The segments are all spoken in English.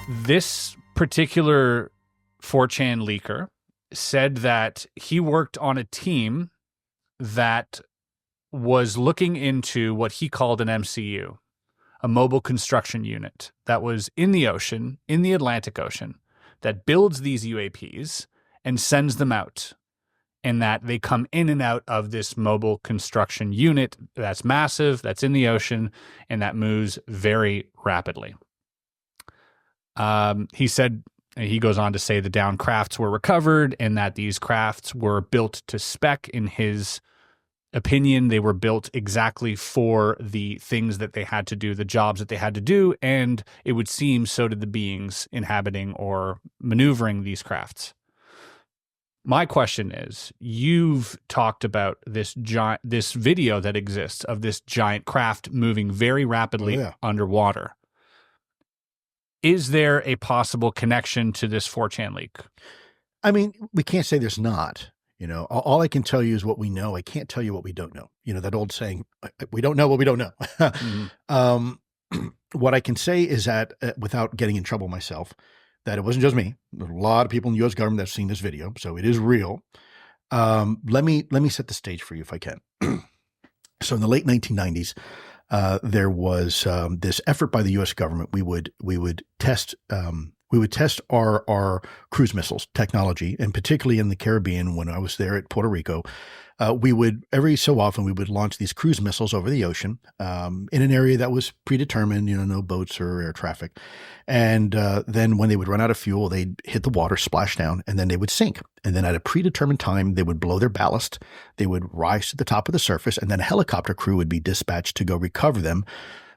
This particular 4chan leaker said that he worked on a team that was looking into what he called an MCU, a mobile construction unit that was in the ocean, in the Atlantic Ocean, that builds these UAPs and sends them out, and that they come in and out of this mobile construction unit that's massive, that's in the ocean, and that moves very rapidly. He said, he goes on to say the downed crafts were recovered and that these crafts were built to spec. In his opinion, they were built exactly for the things that they had to do, the jobs that they had to do, and it would seem so did the beings inhabiting or maneuvering these crafts. My question is, you've talked about this video that exists of this giant craft moving very rapidly underwater. Is there a possible connection to this 4chan leak? I mean, we can't say there's not. You know, all I can tell you is what we know. I can't tell you what we don't know. You know, that old saying, we don't know what we don't know. Mm-hmm. What I can say is that, without getting in trouble myself, that it wasn't just me. There's a lot of people in the U.S. government that have seen this video, so it is real. Let me set the stage for you if I can. So in the late 1990s, there was this effort by the U.S. government. We would test our cruise missiles technology, and particularly in the Caribbean. When I was there at Puerto Rico, we would every so often we would launch these cruise missiles over the ocean in an area that was predetermined. You know, no boats or air traffic. And then when they would run out of fuel, they'd hit the water, splash down, and then they would sink. And then at a predetermined time, they would blow their ballast. They would rise to the top of the surface, and then a helicopter crew would be dispatched to go recover them,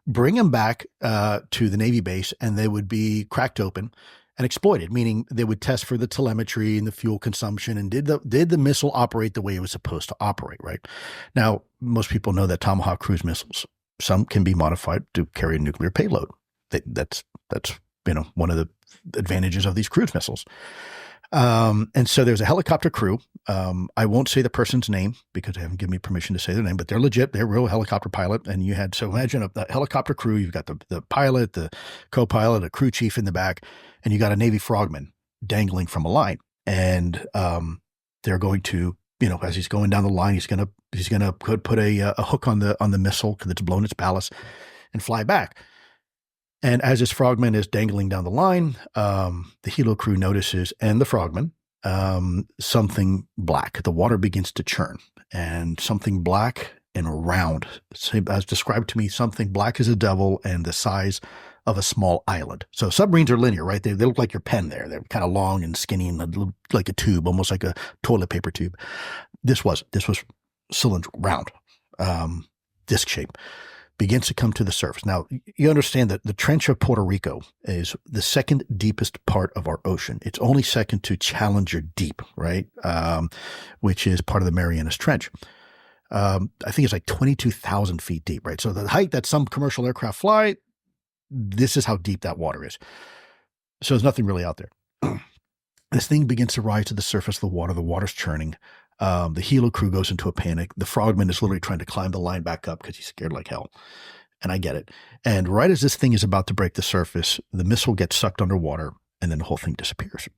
bring them back to the Navy base, and they would be cracked open and exploited, meaning they would test for the telemetry and the fuel consumption, and did the missile operate the way it was supposed to operate, right? Now, most people know that Tomahawk cruise missiles, some can be modified to carry a nuclear payload. That's you know, one of the advantages of these cruise missiles. And so there's a helicopter crew. I won't say the person's name because they haven't given me permission to say their name, but they're legit. They're a real helicopter pilot. And you had, so imagine a helicopter crew. You've got the pilot, the co-pilot, a crew chief in the back, and you got a Navy frogman dangling from a line. And they're going to, you know, as he's going down the line, he's gonna put a hook on the missile because it's blown its ballast and fly back. And as this frogman is dangling down the line, the helo crew notices, and the frogman, something black. The water begins to churn, and something black and round, as described to me, something black as a devil and the size of a small island. So submarines are linear, right? They look like your pen there. They're kind of long and skinny and like a tube, almost like a toilet paper tube. This was cylindrical, round, disc shape. Begins to come to the surface. Now, you understand that the trench of Puerto Rico is the second deepest part of our ocean. It's only second to Challenger Deep, right? Which is part of the Marianas Trench. I think it's like 22,000 feet deep, right? So the height that some commercial aircraft fly, this is how deep that water is. So there's nothing really out there. This thing begins to rise to the surface of the water. The water's churning. The helo crew goes into a panic. The frogman is literally trying to climb the line back up because he's scared like hell. And I get it. And right as this thing is about to break the surface, the missile gets sucked underwater, and then the whole thing disappears.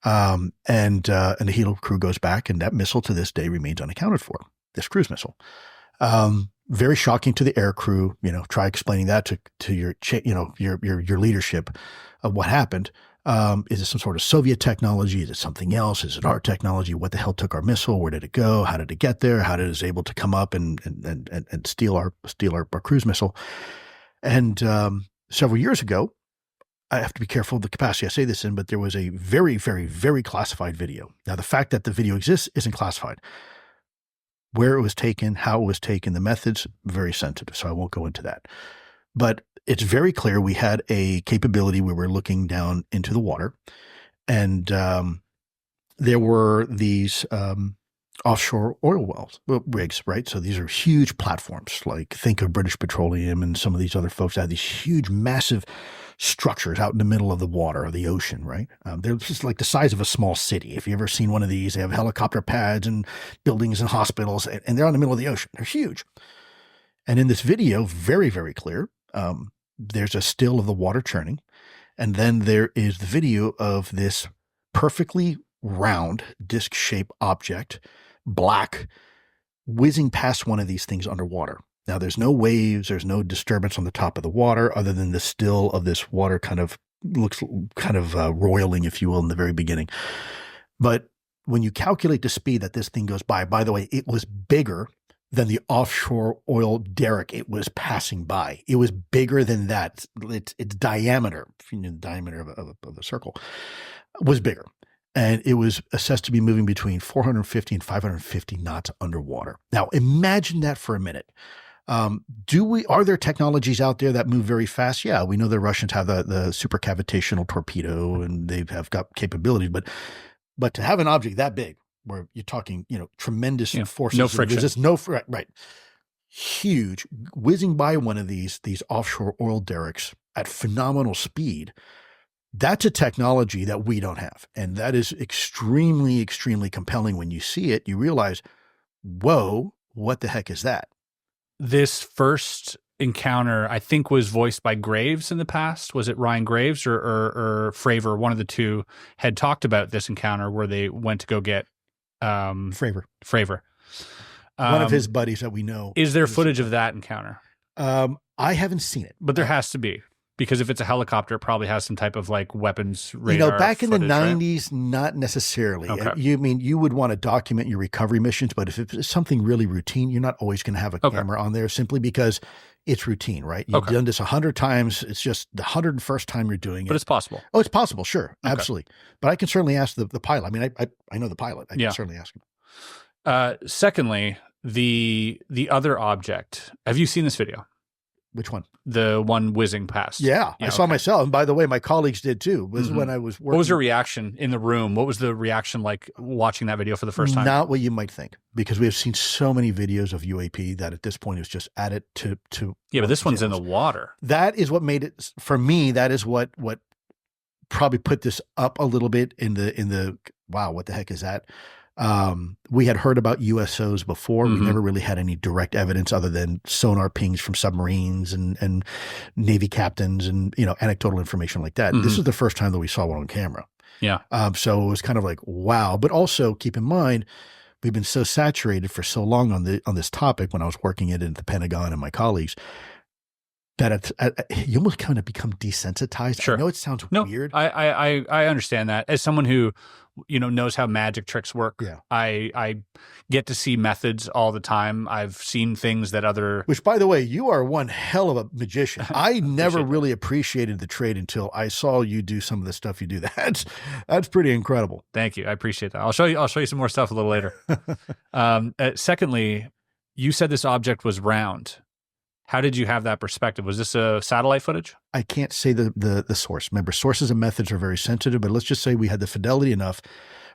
And the helo crew goes back, and that missile to this day remains unaccounted for, this cruise missile. Very shocking to the air crew. You know, try explaining that to your leadership of what happened. Is it some sort of Soviet technology? Is it something else? Is it our technology? What the hell took our missile? Where did it go? How did it get there? How did it was able to come up and steal our cruise missile? And several years ago, I have to be careful of the capacity I say this in, but there was a very, very, very classified video. Now, the fact that the video exists isn't classified. Where it was taken, how it was taken, the methods, very sensitive, so I won't go into that. But it's very clear we had a capability where we're looking down into the water, and there were these offshore oil rigs, right? So these are huge platforms, like think of British Petroleum and some of these other folks have these huge, massive structures out in the middle of the water, of the ocean, right? They're just like the size of a small city. If you've ever seen one of these, they have helicopter pads and buildings and hospitals, and they're out in the middle of the ocean. They're huge. And in this video, very, very clear, there's a still of the water churning, And then there is the video of this perfectly round disc-shaped object, black, whizzing past one of these things underwater. Now, there's no waves, there's no disturbance on the top of the water other than the still of this water kind of looks kind of roiling, if you will, in the very beginning. But when you calculate the speed that this thing goes by the way, it was bigger than the offshore oil derrick it was passing by. It was bigger than that. Its diameter, the diameter of a circle, was bigger. And it was assessed to be moving between 450 and 550 knots underwater. Now, imagine that for a minute. Are there technologies out there that move very fast? Yeah, we know the Russians have the supercavitational torpedo and they have got capabilities, but to have an object that big, where you're talking, tremendous forces, no friction, right, huge, whizzing by one of these offshore oil derricks at phenomenal speed. That's a technology that we don't have, and that is extremely, extremely compelling. When you see it, you realize, whoa, what the heck is that? This first encounter, I think, was voiced by Graves in the past. Was it Ryan Graves or Fravor? One of the two had talked about this encounter where they went to go get Fravor. One of his buddies that we know. Is there footage of that encounter? I haven't seen it, but there has to be, because if it's a helicopter, it probably has some type of like weapons radar. Back in the footage, 90s, right? Not necessarily. Okay. You would want to document your recovery missions, but if it's something really routine, you're not always going to have a camera on there simply because it's routine, right? You've done this 100 times. It's just the 101st time you're doing it. But it's possible. Oh, it's possible. Sure. Absolutely. But I can certainly ask the pilot. I mean, I know the pilot. I can certainly ask him. Secondly, the other object. Have you seen this video? Which one? The one whizzing past. Yeah, I saw myself. And by the way, my colleagues did too. Was when I was working. What was your reaction in the room? What was the reaction like watching that video for the first time? Not what you might think, because we have seen so many videos of UAP that at this point it's just added to. Yeah, but this one's in the water. That is what made it, for me, that is what probably put this up a little bit in the wow, what the heck is that? We had heard about USOs before. We never really had any direct evidence other than sonar pings from submarines and Navy captains and, anecdotal information like that. This is the first time that we saw one on camera. Yeah. So it was kind of like, wow. But also keep in mind, we've been so saturated for so long on this topic when I was working it at the Pentagon and my colleagues that you almost kind of become desensitized. Sure. I know it sounds weird. I understand that. As someone who knows how magic tricks work. Yeah. I get to see methods all the time. I've seen things that which, by the way, you are one hell of a magician. I never really appreciated the trade until I saw you do some of the stuff you do. That's pretty incredible. Thank you. I appreciate that. I'll show you some more stuff a little later. Secondly, you said this object was round. How did you have that perspective? Was this a satellite footage? I can't say the source. Remember, sources and methods are very sensitive, but let's just say we had the fidelity enough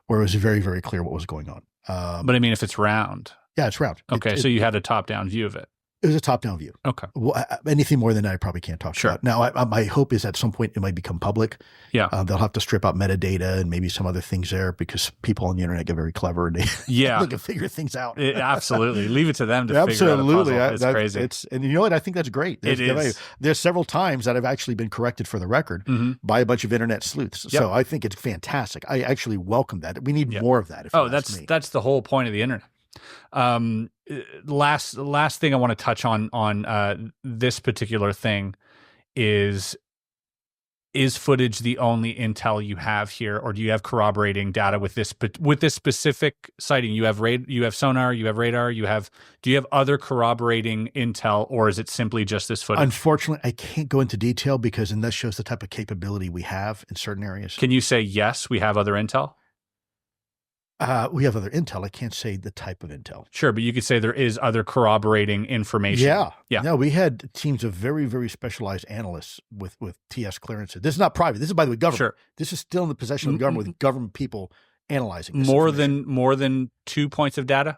where it was very, very clear what was going on. But I mean, if it's round. Yeah, it's round. Okay, so you had a top-down view of it. It was a top-down view. Okay. Well, anything more than that, I probably can't talk about. Now, my hope is at some point it might become public. Yeah. They'll have to strip out metadata and maybe some other things there because people on the internet get very clever and they can figure things out. Absolutely. Leave it to them to figure out the puzzle. It's crazy. And you know what? I think that's great. There's several times that I've actually been corrected for the record by a bunch of internet sleuths. Yep. So I think it's fantastic. I actually welcome that. We need more of that. That's the whole point of the internet. Last thing I want to touch on this particular thing is footage the only intel you have here, or do you have corroborating data with this specific sighting? You have sonar, you have radar, do you have other corroborating intel, or is it simply just this footage? Unfortunately, I can't go into detail because that shows the type of capability we have in certain areas. Can you say yes, we have other intel? We have other intel. I can't say the type of intel. Sure, but you could say there is other corroborating information. Yeah. No, we had teams of very, very specialized analysts with TS clearances. This is not private. This is, by the way, government. Sure. This is still in the possession of the government with government people analyzing this more than 2 points of data.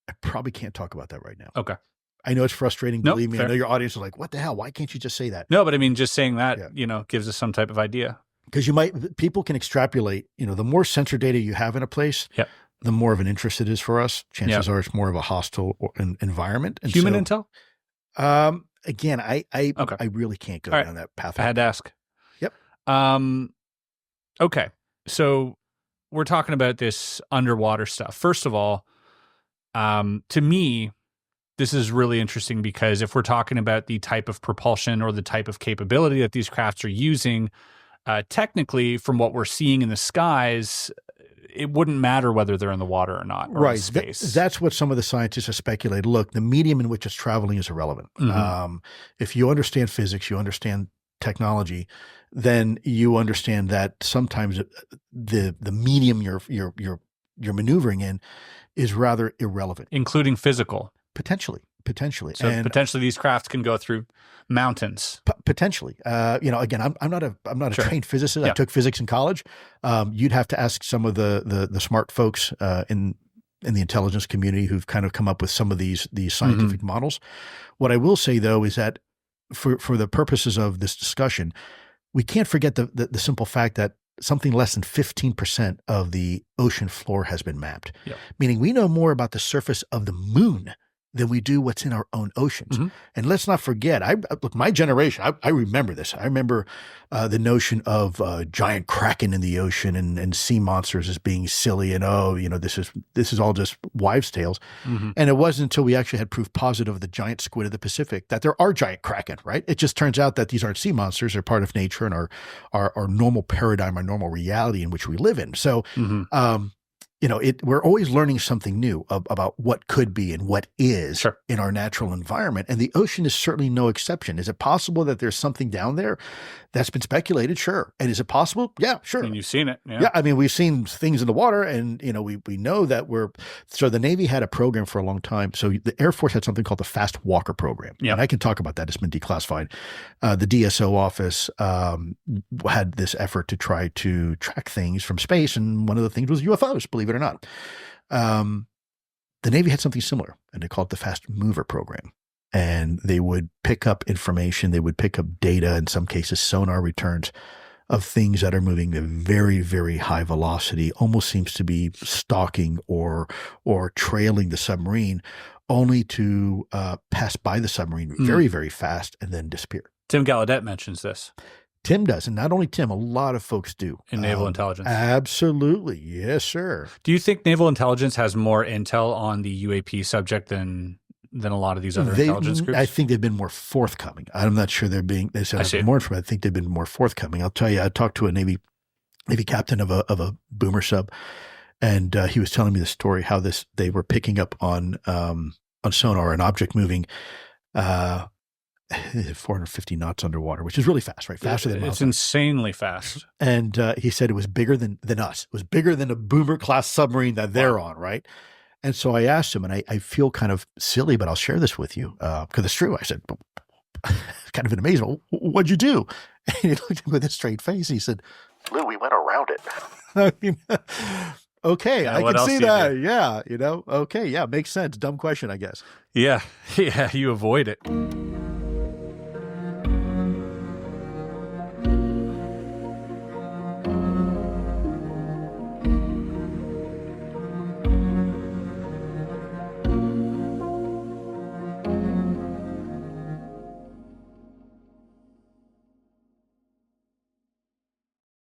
I probably can't talk about that right now. Okay. I know it's frustrating. Believe me. Fair. I know your audience is like, what the hell? Why can't you just say that? No, but I mean, just saying that, gives us some type of idea. Because people can extrapolate, the more sensor data you have in a place, the more of an interest it is for us. Chances are it's more of a hostile environment. And human intel? Again, I really can't go down that path. I had to ask. Okay. So we're talking about this underwater stuff. First of all, to me, this is really interesting because if we're talking about the type of propulsion or the type of capability that these crafts are using, technically, from what we're seeing in the skies, it wouldn't matter whether they're in the water or not, or in space. That's what some of the scientists have speculated. Look, the medium in which it's traveling is irrelevant. If you understand physics, you understand technology, then you understand that sometimes the medium you're maneuvering in is rather irrelevant, including physical. Potentially. So and potentially these crafts can go through mountains. Potentially. Again, I'm not a Sure. trained physicist. Yeah. I took physics in college. You'd have to ask some of the smart folks in the intelligence community who've kind of come up with some of these scientific models. What I will say though is that for the purposes of this discussion, we can't forget the simple fact that something less than 15% of the ocean floor has been mapped. Yep. Meaning we know more about the surface of the moon than we do what's in our own oceans. And let's not forget, look, my generation, I remember this. I remember the notion of giant kraken in the ocean and sea monsters as being silly and, this is all just wives' tales. And it wasn't until we actually had proof positive of the giant squid of the Pacific that there are giant kraken, right? It just turns out that these aren't sea monsters. They're part of nature and our normal paradigm, our normal reality in which we live in. So, we're always learning something new about what could be and what is in our natural environment. And the ocean is certainly no exception. Is it possible that there's something down there that's been speculated? Sure. And is it possible? Yeah, sure. And you've seen it. Yeah. I mean, we've seen things in the water and, we know that so the Navy had a program for a long time. So the Air Force had something called the Fast Walker program. Yeah. And I can talk about that. It's been declassified. The DSO office had this effort to try to track things from space. And one of the things was UFOs, believe it or not. The Navy had something similar, and they called it the Fast Mover program. And they would pick up information, they would pick up data, in some cases sonar returns of things that are moving at very, very high velocity, almost seems to be stalking or trailing the submarine, only to pass by the submarine very, very fast and then disappear. Tim Gallaudet mentions this. Tim does. And not only Tim, a lot of folks do. In naval intelligence. Absolutely. Yes, sir. Do you think naval intelligence has more intel on the UAP subject than a lot of these other intelligence groups? I think they've been more forthcoming. I'm not sure they said more information. I think they've been more forthcoming. I'll tell you, I talked to a Navy captain of a boomer sub, and he was telling me the story how they were picking up on sonar an object moving 450 knots underwater, which is really fast, right? Faster than it's insanely fast. And he said it was bigger than us. It was bigger than a boomer class submarine that they're on, right? And so I asked him, and I feel kind of silly, but I'll share this with you because it's true. I said, kind of amazing. Well, what'd you do? And he looked at me with a straight face. He said, Lou, we went around it. I mean, okay, I can see that. Yeah, okay, yeah, makes sense. Dumb question, I guess. Yeah, you avoid it.